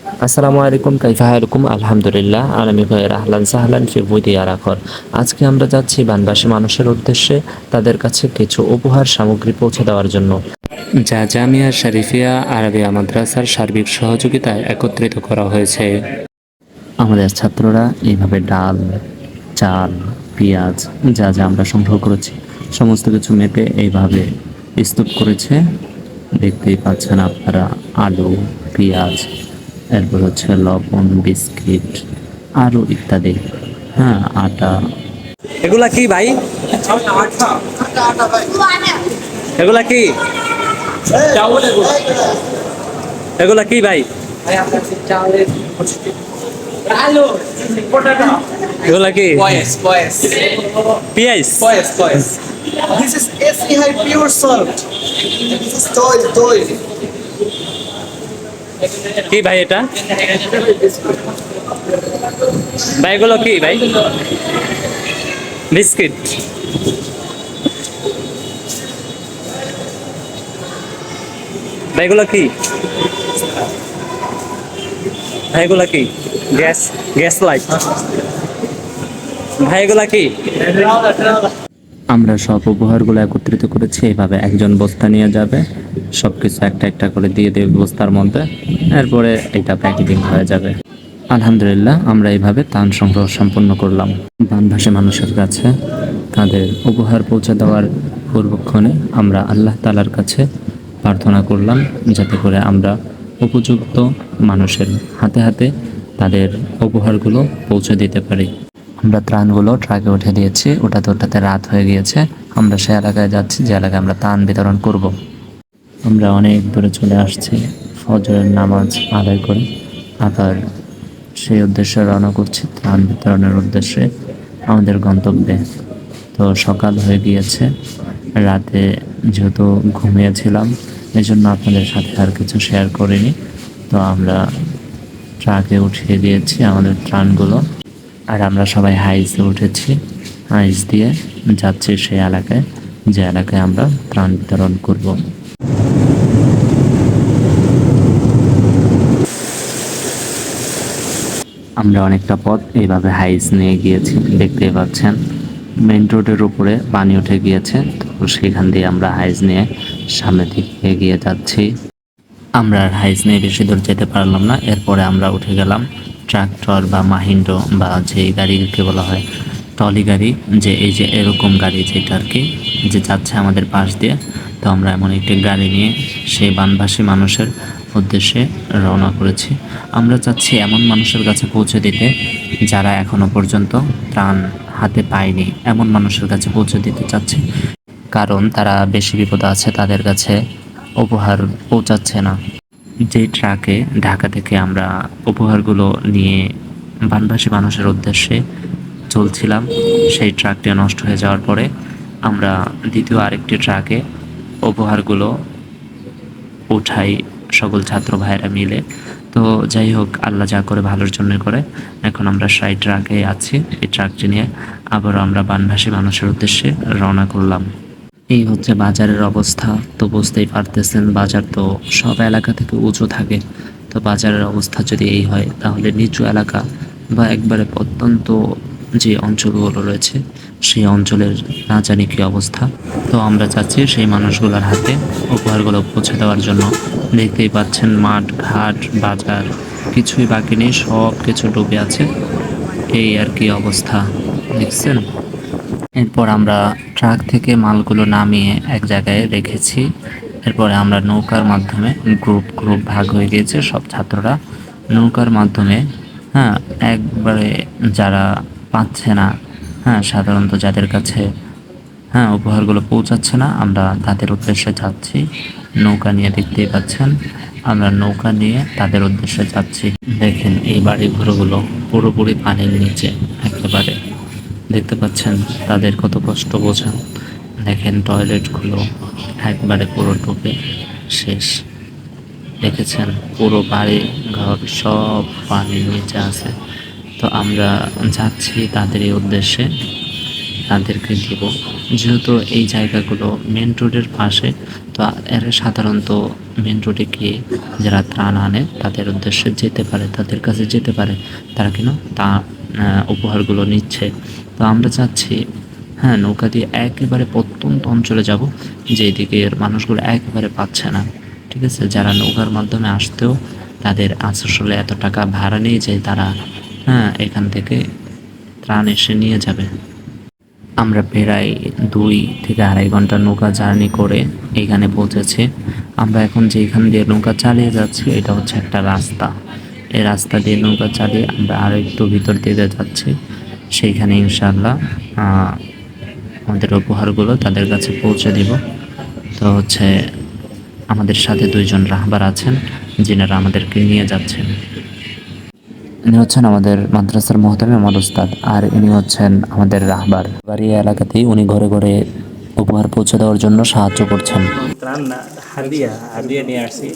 আসসালামু আলাইকুম, কাইফা হালুকুম? আলহামদুলিল্লাহ, আলামি ভাইয়ের আহলান সাহলান ফি বুইদি আরাখর। আজকে আমরা যাচ্ছি বানবাসী মানুষের উদ্দেশ্যে তাদের কাছে কিছু উপহার সামগ্রী পৌঁছে দেওয়ার জন্য, যা জামিয়া শরীফিয়া আরবিয়া মাদ্রাসার সার্বিক সহযোগিতায় একত্রিত করা হয়েছে। আমাদের ছাত্ররা এইভাবে ডাল, চাল, পেঁয়াজ যা যা আমরা সংগ্রহ করেছি সমস্ত কিছু মেপে এইভাবে স্তূপ করেছে। দেখতেই পাচ্ছেন আপনারা, আলু, পেঁয়াজ, এরপর হচ্ছে লবণ, বিস্কিট, আরও ইত্যাদি। হ্যাঁ, আটা। এগুলা কি ভাই? এগুলা কি? এগুলা কি ভাই? এগুলা কি? পিয়াইস। This is SC High Pure Salt. This is toy. কি ভাই এটা? ভাই এগুলো কি ভাই? বিস্কিট। ভাই এগুলো কি? ভাই এগুলো কি? Gas light. ভাই এগুলা কি? আমরা সব উপহারগুলো একত্রিত করেছি। এইভাবে একজন বস্তা নিয়ে যাবে, সব কিছু একটা একটা করে দিয়ে দেবে বস্তার মধ্যে, এরপরে এটা প্যাকেটিং হয়ে যাবে। আলহামদুলিল্লাহ, আমরা এইভাবে ত্রাণ সংগ্রহ সম্পন্ন করলাম। বানভাসী মানুষের কাছে তাদের উপহার পৌঁছে দেওয়ার পূর্বক্ষণে আমরা আল্লাহ তাআলার কাছে প্রার্থনা করলাম, যাতে করে আমরা উপযুক্ত মানুষের হাতে হাতে তাদের উপহারগুলো পৌঁছে দিতে পারি। আমরা ত্রাণগুলো ট্রাকে উঠে দিয়েছি, ওঠাতে রাত হয়ে গিয়েছে। আমরা সে এলাকায় যাচ্ছি যে এলাকায় আমরা ত্রাণ বিতরণ করব। আমরা অনেক দূরে চলে আসছি, ফজরের নামাজ আদায় করে আবার সেই উদ্দেশ্যে রওনা করছি, ত্রাণ বিতরণের উদ্দেশ্যে আমাদের গন্তব্যে। তো সকাল হয়ে গিয়েছে, রাতে যেহেতু ঘুমিয়েছিলাম এই জন্য আপনাদের সাথে আর কিছু শেয়ার করিনি। তো আমরা ট্রাকে উঠিয়ে দিয়েছি আমাদের ত্রাণগুলো, আর আমরা সবাই হাইসে উঠেছি। হাইস দিয়ে যাচ্ছি সেই এলাকায়, যে এলাকায় আমরা ত্রাণ বিতরণ করব। আমরা অনেকটা পথ এইভাবে হাইস নিয়ে গিয়েছি, দেখতেই পাচ্ছেন মেইন রোডের উপরে পানি উঠে গিয়েছে। তো সেখান দিয়ে আমরা হাইস নিয়ে সামনের দিকে এগিয়ে যাচ্ছি। আমরা আর হাইস নিয়ে বেশি দূর যেতে পারলাম না। এরপরে আমরা উঠে গেলাম ট্রাক্টর বা মাহিন্দ্র বা যে গাড়িকে বলা হয় ট্রলি গাড়ি, যে এই যে এরকম গাড়ি যেটা আর কি, যে যাচ্ছে আমাদের পাশ দিয়ে। তো আমরা এমন একটি গাড়ি নিয়ে সেই বানভাসী মানুষের উদ্দেশ্যে রওনা করেছি। আমরা চাচ্ছি এমন মানুষের কাছে পৌঁছে দিতে যারা এখনো পর্যন্ত ত্রাণ হাতে পায়নি, এমন মানুষের কাছে পৌঁছে দিতে চাচ্ছি, কারণ তারা বেশি বিপদে আছে, তাদের কাছে উপহার পৌঁছাচ্ছে না। যেই ট্রাকে ঢাকা থেকে আমরা উপহারগুলো নিয়ে বানভাসী মানুষের উদ্দেশ্যে চলছিলাম, সেই ট্রাকটি নষ্ট হয়ে যাওয়ার পরে আমরা দ্বিতীয় আরেকটি ট্রাকে উপহারগুলো উঠাই সকল ছাত্র ভাইয়েরা মিলে। তো যাই হোক, আল্লাহ যা করে ভালোর জন্য করে। এখন আমরা সেই ট্রাকে আছি, এই ট্রাকটি নিয়ে আবারও আমরা বানভাসী মানুষের উদ্দেশ্যে রওনা করলাম। এই হচ্ছে বাজারের অবস্থা। তো বুঝতেই পারতেছেন, বাজার তো সব এলাকা থেকে উঁচু থাকে। তো বাজারের অবস্থা যদি এই হয়, তাহলে নিচু এলাকা বা একবারে প্রত্যন্ত যে অঞ্চলগুলো রয়েছে সেই অঞ্চলের না জানি কী অবস্থা। তো আমরা চাচ্ছি সেই মানুষগুলোর হাতে উপহারগুলো পৌঁছে দেওয়ার জন্য। দেখতেই পাচ্ছেন, মাঠ ঘাট বাজার কিছুই বাকি নেই, সব কিছু ডুবে আছে। এই আর কি অবস্থা, দেখছেন। এরপর আমরা ট্রাক থেকে মালগুলো নামিয়ে এক জায়গায় রেখেছি। এরপরে আমরা নৌকার মাধ্যমে গ্রুপ ভাগ হয়ে গিয়েছে সব ছাত্ররা। নৌকার মাধ্যমে, হ্যাঁ, একবারে যারা পাচ্ছে না, হ্যাঁ, সাধারণত যাদের কাছে উপহারগুলো পৌঁছাচ্ছে না, আমরা তাদের উদ্দেশ্যে যাচ্ছি নৌকা নিয়ে। দেখতেই পাচ্ছেন, আমরা নৌকা নিয়ে তাদের উদ্দেশ্যে যাচ্ছি। দেখেন এই বাড়ি ঘরগুলো পুরোপুরি পানির নিচে একেবারে। দেখতে পাচ্ছেন তাদের কত কষ্ট বোঝান। দেখেন টয়লেটগুলো একবারে পুরো ডুবে শেষ। দেখেছেন পুরো বাড়ি ঘর সব পানির নিচে আছে। তো আমরা যাচ্ছি তাদের এই উদ্দেশ্যে। তাদেরকে দিব। যেহেতু এই জায়গাগুলো মেন রোডের পাশে, তো এরা সাধারণত মেন রোডে গিয়ে যারা ত্রাণ আনে তাদের উদ্দেশ্যে যেতে পারে, তাদের কাছে যেতে পারে, তারা কিনা তা উপহারগুলো নিচ্ছে। তো আমরা চাচ্ছি হ্যাঁ নৌকা দিয়ে একেবারে প্রত্যন্ত অঞ্চলে যাব, যেদিকে মানুষগুলো একেবারে পাচ্ছে না। ঠিক আছে, যারা নৌকার মাধ্যমে আসতেও তাদের আসলে এত টাকা ভাড়া নিয়ে যায়, তারা এখান থেকে ত্রাণ এসে নিয়ে যাবে। আমরা প্রায় 2 থেকে 2.5 ঘন্টা নৌকা জার্নি করে এইখানে পৌঁছেছি। আমরা এখন যেখান দিয়ে নৌকা চালিয়ে যাচ্ছি এটা হচ্ছে একটা রাস্তা। এই রাস্তা দিয়ে নৌকা চালিয়ে আমরা আরও একটু ভিতর দিকে যাচ্ছি। সেইখানে ইনশাআল্লাহ আমাদের উপহারগুলো তাদের কাছে পৌঁছে দিব। তো হচ্ছে আমাদের সাথে 2জন রাহবার আছেন যিনারা আমাদেরকে নিয়ে যাচ্ছেন। ইনি হচ্ছেন আমাদের মাদ্রাসার মোহতামিম আমার উস্তাদ, আর ইনি হচ্ছেন আমাদের রাহবার। বাড়ি এলাকাতেই উনি ঘরে ঘরে উপহার পৌঁছে দেওয়ার জন্য সাহায্য করছেন। ত্রাণ না, হাদিয়া হাদিয়া নিয়ে আসছি,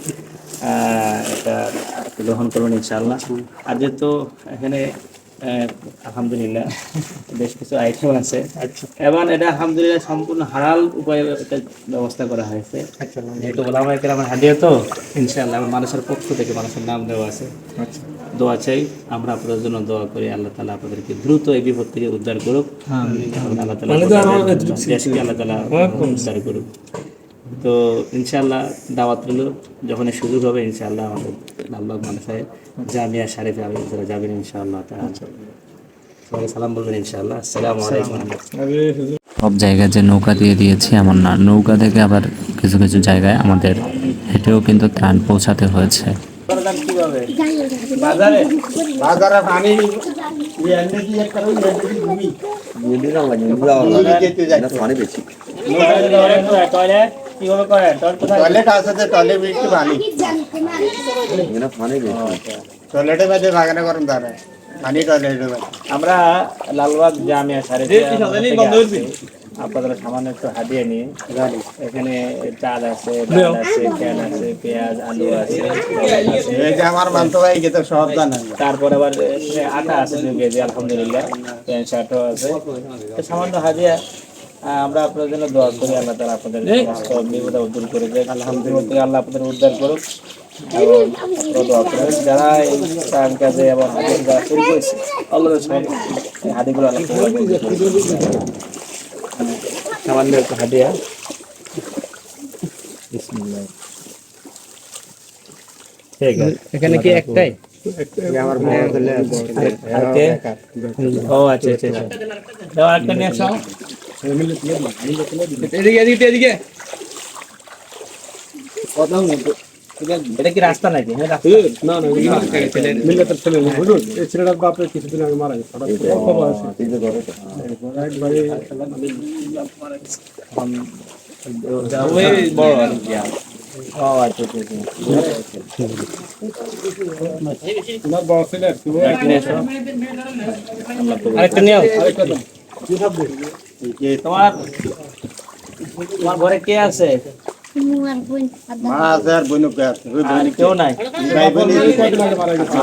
এটা গ্রহণ করুন ইনশাআল্লাহ। আর যেহেতু এখানে আলহামদুলিল্লাহ বেশ কিছু আইটেম আছে এবং এটা আলহামদুলিল্লাহ সম্পূর্ণ হালাল উপায়ে এটা ব্যবস্থা করা হয়েছে। যেহেতু ওলামায়ে কেরামের হাদিয়া, তো ইনশাআল্লাহ মানুষের পক্ষ থেকে মানুষের নাম দেওয়া আছে। দোয়া চাই, আমরা আপনাদের জন্য দোয়া করি, আল্লাহ তাআলা আপনাদেরকে দ্রুত এই বিপদ থেকে উদ্ধার করুক, আল্লাহ তাআলা দেশকে আল্লাহ তাআলা উদ্ধার করুক। তো ইনশাআল্লাহ দাওয়াত রইল, যখন সুযোগ হবে ইনশাআল্লাহ আমাদের লালবাগ মাদ্রাসায় জামিয়া শরীফে আপনারা যাবেন ইনশাআল্লাহ তাআলা। সবাই সালাম বলবেন ইনশাআল্লাহ। আসসালামু আলাইকুম। সব জায়গায় যে নৌকা দিয়ে দিয়েছি এমন না, নৌকা থেকে আবার কিছু কিছু জায়গায় আমাদের হেঁটেও কিন্তু ত্রাণ পৌঁছাতে হয়েছে। কিভাবে বাজারে বাজারে পানি এনে দিয়ে করো ভূমি মুদিরা লাগে মুদিরা যেতে যাচ্ছে পানি বেশি টয়লেট কিভাবে করে টয়লেট আছে তো টয়লেট একটু পানি এখানে পানি বেশি টয়লেটের মধ্যে বাগানে গরম দাঁড়ে পানি টয়লেটের মধ্যে। আমরা লালবাগ জামিয়া শরীফে আপনাদের সামান্য একটু হাদিয়া নিয়ে, এখানে চাল আছে, ডাল আছে, তেল আছে, পেঁয়াজ, আলু আছে, এই যে আমার মানতো ভাই গেতে সব জানেন। তারপর আবার আটা আছে 2 কেজি আলহামদুলিল্লাহ, প্যান্ট শার্টও আছে। তো সামান্য হাদিয়া আমরা আপনাদের জন্য দোয়া করি, আল্লাহ তাআলা আপনাদের সমস্ত বিপদ দূর করে দেয়। আলহামদুলিল্লাহ আল্লাহ আপনাদের উদ্ধার করুক এবং দোয়া করেন যারা এই ত্রাণ কাজে এবং হাদিয়া যারা শুরু করেছে আল্লাহর সব হাদিগুলো আল্লাহ সামান্য একটু হাদিয়া। বিসমিল্লাহ। ঠিক আছে, এখানে কি একটাই আমার বড় ছেলে আছে ও আচ্ছা আচ্ছা দাও একটা নিয়ে আসো। এদিকে এটা কি রাস্তা নাকি? না মিল্লাতের ছেলে হুজুর এই ছেলেটার বাপরে কিছুদিন আগে মারা গেছে বড় ও আচ্ছা আরেকটা নিয়ে তোমার তোমার ঘরে কে আছে? মা আছে আর বোন আছে আর কেউ নাই? মারা গেছে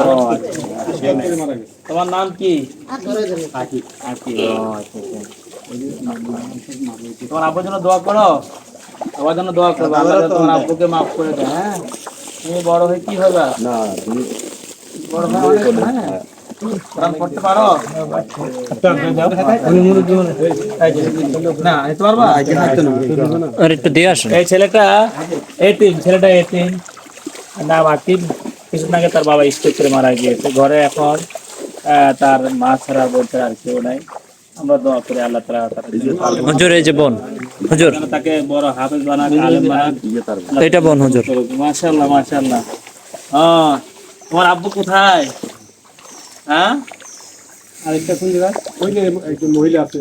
তোমার নাম কি? আকি আকি। ও আচ্ছা তোমার আব্বুর জন্য দোয়া করো, আমার জন্য দোয়া করবো, আল্লাহ তোমার আব্বুকে মাফ করে দেয়। হ্যাঁ, তুমি বড় হয়ে কি হবে? না বড় হয়ে অনেক, হ্যাঁ কোরআন পড়তে পারো? না নিতে পারবা? একটু দিয়ে আসুন। এই ছেলেটা এতিম, নাম আকিব। কিছুদিন আগে তার বাবা স্ট্রোক করে মারা গিয়েছে। ঘরে এখন তার মা ছাড়া বলতে আর কেউ নাই। আমরা দোয়া করি আল্লাহ তাআলা হুজুর এই যে বোন, হুজুর তাকে বড় হাফেজ বানাক, আলেম বানাক। এটা বোন হুজুর। মাশাআল্লাহ মাশাআল্লাহ। তোমার আব্বু কোথায়? হ্যাঁ, আরেকটা কোন জায়গা ওই যে একজন মহিলা আছে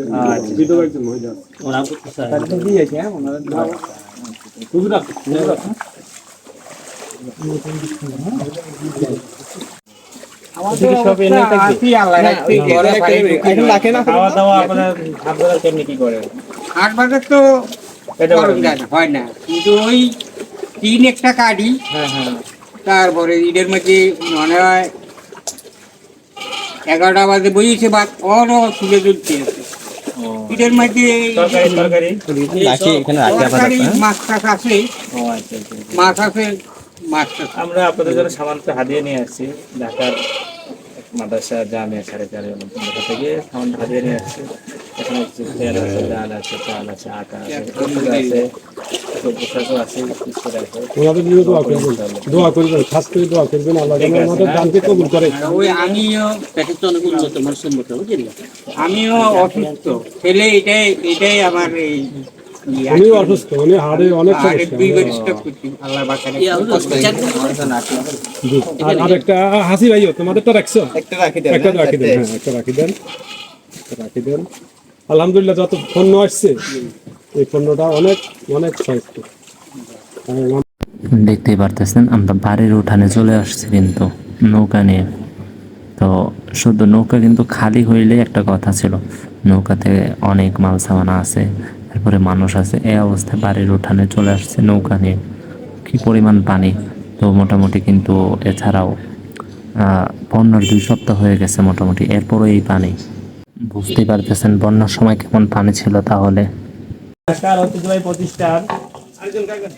বিধবা একজন মহিলা আছে তোমার আব্বু কোথায়? হুজুর আছে খাওয়া দাওয়া আপনারা কেমনি কি করেন? 8 বাজে তো হয় না, কিন্তু ওই 3 একটা কাটি। তারপরে ঈদের মধ্যে মনে হয় 11টা বাজে বইছে বা অর তুলে তুলতে এটার মধ্যে তরকারি তরকারি তরকারি মাছ টাছ আছে, ও আচ্ছা আচ্ছা। মাছ আছে, মাছ টাছ। আমরা আপনাদের জন্য সামান্য হাদিয়া নিয়ে আসছি ঢাকার মাদ্রাসা জামিয়া সাড়ে চার থেকে সামান্য হাদিয়া নিয়ে আসছি। এখানে কিছু তেল আছে, ডাল আছে, চাল আছে, আটা আছে, ওষুধ আছে, পোশাকও আছে, বিস্কুট আছে। ওনাদের জন্য দোয়া করবেন, দোয়া করবেন, খাস করে দোয়া করবেন, আল্লাহ যেন আমাদের দানকে কবুল করে। ওই আমিও অসুস্থ ছেলে, এটাই আমার এই উনিও অসুস্থ, উনি হাড়ে অনেক আরে সমস্যা। 2 বার স্টক করছি, আল্লাহ বাঁচালে। জি। আর একটা হাসি ভাইও তোমাদেরটা রাখছো? একটা রাখি দেন, একটা রাখি দেন, হ্যাঁ একটা রাখি দেন, একটা রাখি দেন। আলহামদুলিল্লাহ যত পণ্য আসছে এই পণ্যটা অনেক অনেক সহায়ক। দেখতেই পারতেছেন আমরা বাড়ির উঠানে চলে আসছি কিন্তু নৌকা নিয়ে। তো শুধু নৌকা কিন্তু খালি হইলেই একটা কথা ছিল, নৌকাতে অনেক মাল সামানা আছে, তারপরে মানুষ আছে, এই অবস্থায় বাড়ির উঠানে চলে আসছে নৌকা নিয়ে। কি পরিমাণ পানি! তো মোটামুটি কিন্তু এছাড়াও বন্যার 2 সপ্তাহ হয়ে গেছে মোটামুটি, এরপরও এই পানি। বুঝতেই পারতেছেন বন্যার সময় কেমন পানি ছিল তাহলে। ঢাকার ঐতিহ্যবাহী প্রতিষ্ঠান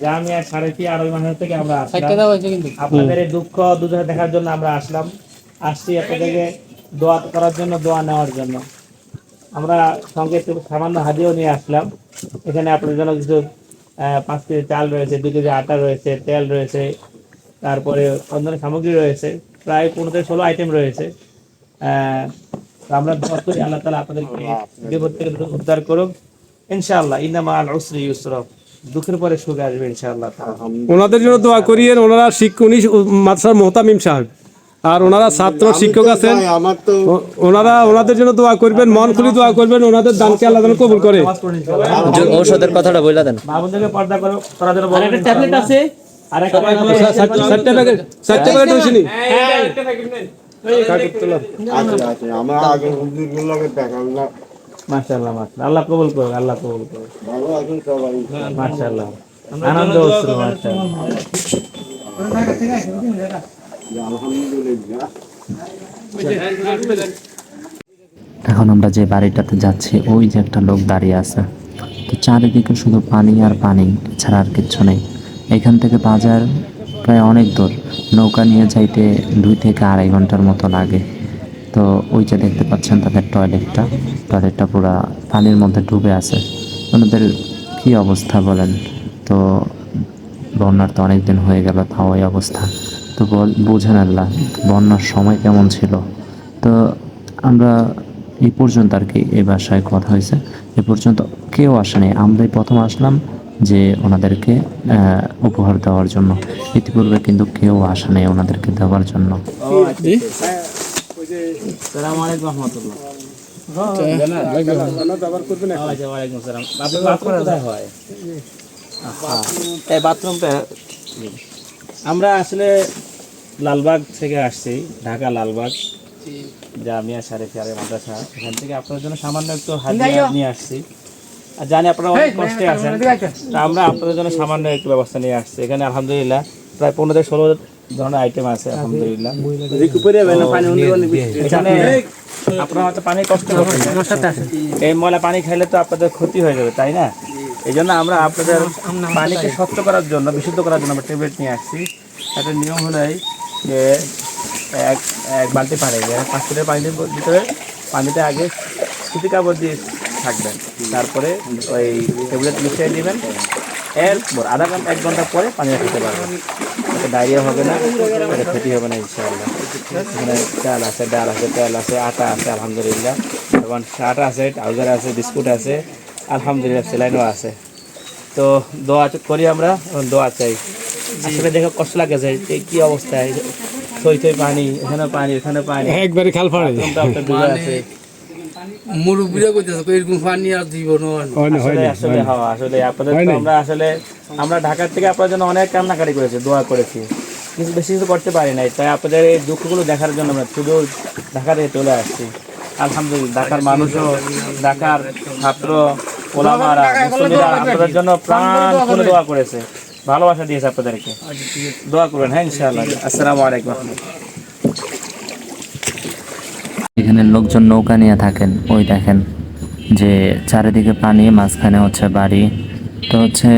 জামিয়া সাড়ে আড়াই মাস থেকে আমরা আসলাম আপনাদের এই দুঃখ দুর্দশা দেখার জন্য। আমরা আসছি আপনাদেরকে দোয়া করার জন্য, দোয়া নেওয়ার জন্য। আমরা সঙ্গে একটু সামান্য হাদিয়াও নিয়ে আসলাম। এখানে আপনাদের জন্য কিছু 5 কেজি চাল রয়েছে, 2 কেজি আটা রয়েছে, তেল রয়েছে, তারপরে অন্যান্য সামগ্রী রয়েছে, প্রায় 15 থেকে 16 আইটেম রয়েছে। তো আমরা দোয়া করি আল্লাহ তাআলা আপনাদেরকে বিপদ থেকে উদ্ধার করুক ইনশাআল্লাহ। ইন্নামা আল উসরি ইউসরা, দুঃখের পরে সুখ আসবে ইনশাআল্লাহ। ওনাদের জন্য দোয়া করিয়েন। ওনারা উনি মাদ্রাসার মোহতামিম সাহেব, আর ওনারা ছাত্র শিক্ষক আছেন। ওনাদের জন্য দোয়া করবেন, মন খুলে দোয়া করবেন, ওনাদের দানকে আল্লাহ যেন কবুল করে। ঔষধের কথাটা বলে দেন। মা বোনদেরকে পর্দা করার জন্য বলেন। একটা ট্যাবলেট আছে আর একটা সার্টিফিকেট হইছে নি? আমরা আগে হুজুরগুলোকে দেখাল না, মাশাআল্লাহ মাশাআল্লাহ, আল্লাহ কবুল করুক, আল্লাহ কবুল করুক। ভালো আছেন সবাই। মাশাআল্লাহ, আনন্দ হচ্ছে মাশাআল্লাহ। আলহামদুলিল্লাহ। এখন আমরা যে বাড়িটাতে যাচ্ছি ওই যে একটা লোক দাঁড়িয়ে আছে, তো চারিদিকে শুধু পানি আর পানি, ছাড়া আর কিচ্ছু নেই। এখান থেকে বাজার প্রায় অনেক দূর, নৌকা নিয়ে যাইতে 2 থেকে আড়াই ঘন্টার মতো লাগে। তো ওই যে দেখতে পাচ্ছেন তাদের টয়লেটটা পুরো পানির মধ্যে ডুবে আছে। ওনাদের কি অবস্থা বলেন তো, বন্যার তো অনেক দিন হয়ে গেল, তাও এই অবস্থা। তো বুঝেন আল্লাহ বন্যার সময় কেমন ছিল। তো আমরা এই পর্যন্ত আর কি, এই বাসায় কথা হয়েছে, এ পর্যন্ত কেউ আসেনি, আমরাই প্রথম আসলাম যে ওনাদেরকে উপহার দেওয়ার জন্য। ইতিপূর্বে কিন্তু কেউ আসে নাই ওনাদেরকে দেওয়ার জন্য। আসসালামু আলাইকুম রাহমাতুল্লাহ। ওয়ালাইকুম আসসালাম। বাথরুম কোথায় হয়? এই বাথরুমটা আমরা আসলে লালবাগ থেকে আসছি, ঢাকা লালবাগ জামিয়া সাড়ে চারে মাদ্রাসা। এখান থেকে আপনার জন্য সামান্য একটু হাদিয়া নিয়ে আসছি। আর জানি আপনারা অনেক কষ্টে আছেন, তা আমরা আপনাদের জন্য সামান্য একটু ব্যবস্থা নিয়ে আসছি। এখানে আলহামদুলিল্লাহ প্রায় 15 থেকে 16 ধরনের আইটেম আছে আলহামদুলিল্লাহ। এখানে আপনারা হয়তো পানি কষ্ট করছেন, এই ময়লা পানি খাইলে তো আপনাদের ক্ষতি হয়ে যাবে, তাই না? এই জন্য আমরা আপনাদের পানিকে স্বচ্ছ করার জন্য, বিশুদ্ধ করার জন্য আমরা ট্যাবলেট নিয়ে আসছি। একটা নিয়ম হলো যে এক বালতি পানি, 5 লিটার পানির ভিতরে পানিতে আগে সুতি কাপড় দিয়ে থাকবেন, তারপরে ওই ট্যাবলেট মিশিয়ে নেবেন, এরপর আধা ঘন্টা 1 ঘন্টা পরে পানি খেতে পারবেন। এটা ডায়রিয়া হবে না, এটা ক্ষতি হবে না ইনশাআল্লাহ। এখানে চাল আছে, ডাল আছে, তেল আছে, আটা আছে আলহামদুলিল্লাহ, এবং আটা আছে, ট্রাউজার আছে, বিস্কুট আছে আলহামদুলিল্লাহ, সেলাইনও আছে। তো দোয়া করি আমরা, দোয়া চাই। আসলে দেখে কষ্ট লাগে যায় কি অবস্থায়, থই পানি, এখানে পানি, এখানে পানি, একবারে খাল ফাড়ে ডুবে আছে। মুরব্বীরা কইতেছে এরকম পানি আর জীবন আসলে হাওয়া আসলে আপনাদের তো আমরা ঢাকার থেকে আপনাদের জন্য অনেক কান্নাকাটি করেছি, দোয়া করেছি, কিন্তু বেশি কিছু করতে পারি নাই। তাই আপনাদের এই দুঃখগুলো দেখার জন্য আমরা শুধু ঢাকা থেকে চলে আসছি। আলহামদুলিল্লাহ ঢাকার মানুষও, ঢাকার ছাত্র ওলামারা, মুসলিমরা আপনাদের জন্য প্রাণ খুলে দোয়া করেছে, ভালোবাসা দিয়েছে আপনাদেরকে। দোয়া করবেন, হ্যাঁ ইনশাআল্লাহ। আসসালামু আলাইকুম। এখানে লোকজন নৌকা নিয়ে থাকেন, ওই দেখেন যে চারিদিকে পানি, মাঝখানে হচ্ছে বাড়ি। তো হচ্ছে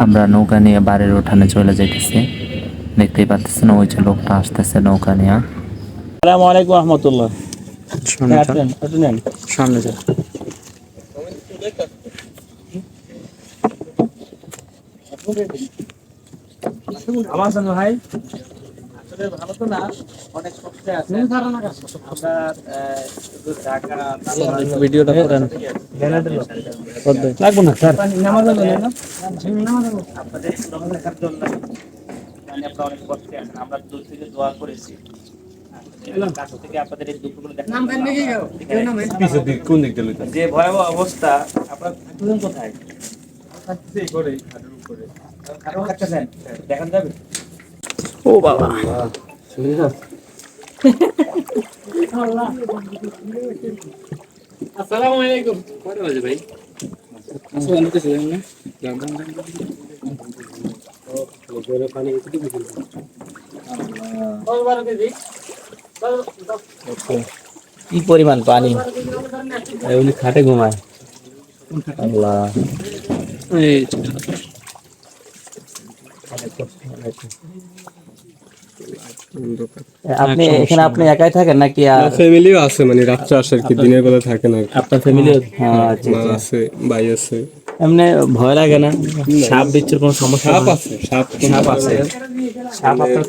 আমরা নৌকা নিয়ে বাড়ির উঠানে চলে যাইতেছি। দেখতেই পাচ্ছেন ওই যে লোকটা আসতেছে নৌকা নিয়ে। আসসালামু আলাইকুম রহমতুল্লাহ। সামনে যা। আমার সঙ্গে ভাই আসলে ভালো তো না, অনেক কষ্টে আছে আমরা। শুধু ঢাকা ভিডিওটা করেন। লাগবো না স্যার, আপনাদের শ্রম দেখার জন্য মানে আপনারা অনেক কষ্টে আছেন। আমরা দূর থেকে দোয়া করেছি, কাছ থেকে আপনাদের এই দুঃখগুলো দেখা যে ভয়াবহ অবস্থা। আপনারা থাকবেন কোথায়? দেখান যাবে? ও বাবা, আসসালামু আলাইকুম। কয়টা বাজে ভাই? কি পরিমাণ পানি! উনি খাটে ঘুমায়। আল্লাহ, আপনি এখানে আপনি একাই থাকেন নাকি আর ফ্যামিলিও আছে, মানে রাত্রে আসে আর কি, দিনের বেলা থাকে না। আপনার ফ্যামিলি? মা আছে, ভাই আছে। এমনি ভয় লাগে না? সাপ বিচ্ছুর কোনো সমস্যা? সাপ আছে, সাপ আছে। সাপ আপনার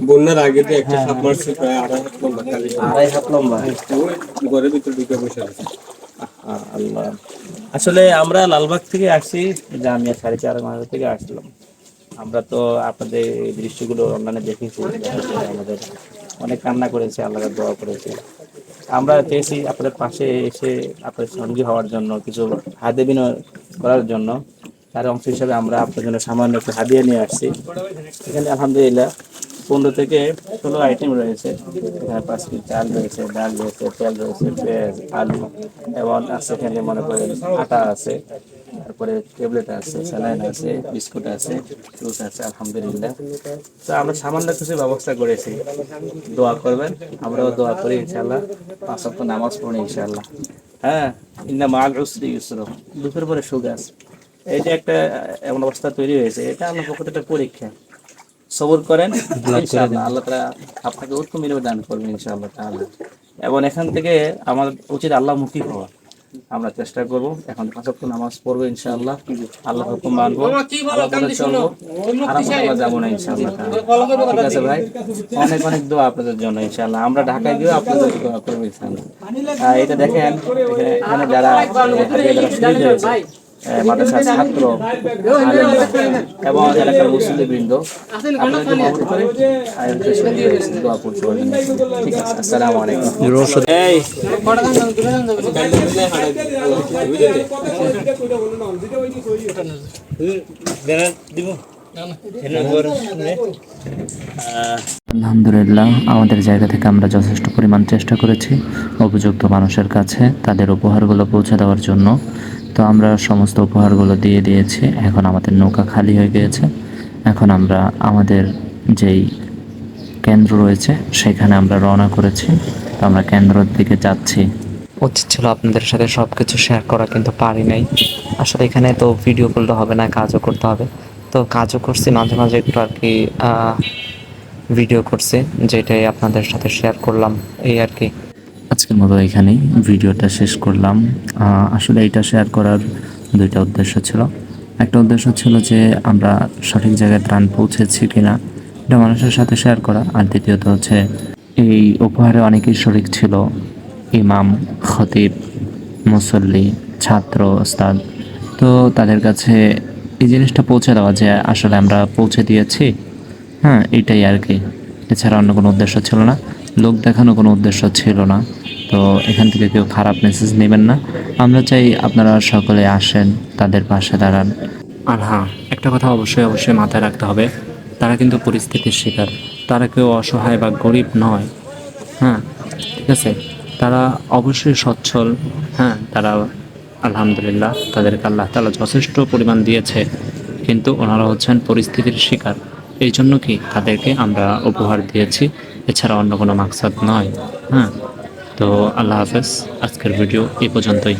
বন্যার আগে যে একটা সাপ মারছে প্রায় 2.5 হাত লম্বা, খালি 2.5 হাত লম্বা। ওই ঘরের ভিতর ঢুকে বসে আছে। আল্লাহ, আসলে আমরা লালবাগ থেকে আসছি, জামিয়া 4.5 মাস থেকে আসলাম। আমরা তো আপনাদের এই দৃশ্যগুলো অনলাইনে দেখেছি, আমাদের অনেক কান্না করেছে, আল্লাহর দোয়া করেছে। আমরা চেয়েছি আপনাদের পাশে এসে আপনাদের সঙ্গী হওয়ার জন্য, কিছু হাতে বিনিময় করার জন্য। তার অংশ হিসাবে আমরা আপনার জন্য সামান্য একটু হাদিয়া নিয়ে আসছি। এখানে আলহামদুলিল্লাহ 15 থেকে 16 আইটেম রয়েছে। এখানে 5 কেজি চাল রয়েছে, ডাল রয়েছে, তেল রয়েছে, পেঁয়াজ, আলু, এবং আছে এখানে মনে করেন আটা আছে, তারপরে ট্যাবলেট আছে, স্যালাইন আছে, বিস্কুট আছে, ফ্রুট আছে। আলহামদুলিল্লাহ, তো আমরা সামান্য কিছু ব্যবস্থা করেছি। দোয়া করবেন, আমরাও দোয়া করি ইনশাআল্লাহ। 5 ওয়াক্ত নামাজ পড়ি ইনশাআল্লাহ। হ্যাঁ, ইন্না মাআল উসরি ইউসরা, দুঃখের পরে সুখ আছে। এই যে একটা এমন অবস্থা তৈরি হয়েছে, এটা আল্লাহর পক্ষ থেকে একটা পরীক্ষা। সবর করেন ইনশাআল্লাহ, আল্লাহ তাআলা আপনাকে উত্তম বিনিময় দান করবেন ইনশাআল্লাহ তাআলা। এবং এখান থেকে আমার উচিত আল্লাহমুখী হওয়া। আমরা চেষ্টা করব, এখন 5 ওয়াক্ত নামাজ পড়বো ইনশাআল্লাহ, আল্লাহর হুকুম মানবো, আল্লাহ বলে চলবো, আরামে যাবো না ইনশাআল্লাহ তাআলা। ঠিক আছে ভাই, অনেক অনেক দোয়া আপনাদের জন্য ইনশাআল্লাহ। আমরা ঢাকায় গিয়ে আপনাদের দোয়া করবো ইনশাআল্লাহ। এটা দেখেন, এখানে যারা শহীদ হয়েছে, মাদ্রাসার ছাত্র, আলেম এবং এলাকার মুসলিমবৃন্দ, আপনাদেরকে মাফ করে দোয়া করতে পারবেন। ঠিক আছে, আসসালামু আলাইকুম। এই আলহামদুলিল্লাহ, আমাদের জায়গা থেকে আমরা যথেষ্ট পরিমাণ চেষ্টা করেছি উপযুক্ত মানুষের কাছে তাদের উপহারগুলো পৌঁছে দেওয়ার জন্য। তো আমরা সমস্ত উপহারগুলো দিয়ে দিয়েছি। এখন আমাদের নৌকা খালি হয়ে গিয়েছে। এখন আমরা আমাদের যেই কেন্দ্র রয়েছে সেখানে আমরা রওনা করেছি। তো আমরা কেন্দ্রের দিকে যাচ্ছি। উচিত ছিল আপনাদের সাথে সব কিছু শেয়ার করা, কিন্তু পারি নাই। আসলে এখানে তো ভিডিও করলে হবে না, কাজও করতে হবে। তো কাজও করছি, মাঝে মাঝে একটু আর কি ভিডিও করছি, যেটাই আপনাদের সাথে শেয়ার করলাম, এই আর কি। আজকের মতো এখানেই ভিডিওটা শেষ করলাম। আসলে এটা শেয়ার করার 2টা উদ্দেশ্য ছিল। একটা উদ্দেশ্য ছিল যে আমরা সঠিক জায়গায় ত্রাণ পৌঁছেছি কিনা এটা মানুষের সাথে শেয়ার করা, আর দ্বিতীয়ত হচ্ছে এই উপহারে অনেকেই শরিক ছিল, ইমাম, খতিব, মুসল্লি, ছাত্র, ওস্তাদ। তো তাদের কাছে এই জিনিসটা পৌঁছে দেওয়া যে আসলে আমরা পৌঁছে দিয়েছি, হ্যাঁ, এটাই আর কি। এছাড়া অন্য কোনো উদ্দেশ্য ছিল না, লোক দেখানো কোনো উদ্দেশ্য ছিল না। তো এখান থেকে কেউ খারাপ মেসেজ নেবেন না। আমরা চাই আপনারা সকলে আসেন, তাদের পাশে দাঁড়ান। আর হ্যাঁ, একটা কথা অবশ্যই মাথায় রাখতে হবে, তারা কিন্তু পরিস্থিতির শিকার, তারা কেউ অসহায় বা গরিব নয়। হ্যাঁ, ঠিক আছে, তারা অবশ্যই সচ্ছল। হ্যাঁ, তারা আলহামদুলিল্লাহ, তাদেরকে আল্লাহ তাআলা যথেষ্ট পরিমাণ দিয়েছে, কিন্তু ওনারা হচ্ছেন পরিস্থিতির শিকার। এই জন্য কি তাদেরকে আমরা উপহার দিয়েছি, এছাড়া অন্য কোনো মাকসাদ নয়। হ্যাঁ, তো আল্লাহ হাফেজ। আজকের ভিডিও এই পর্যন্তই।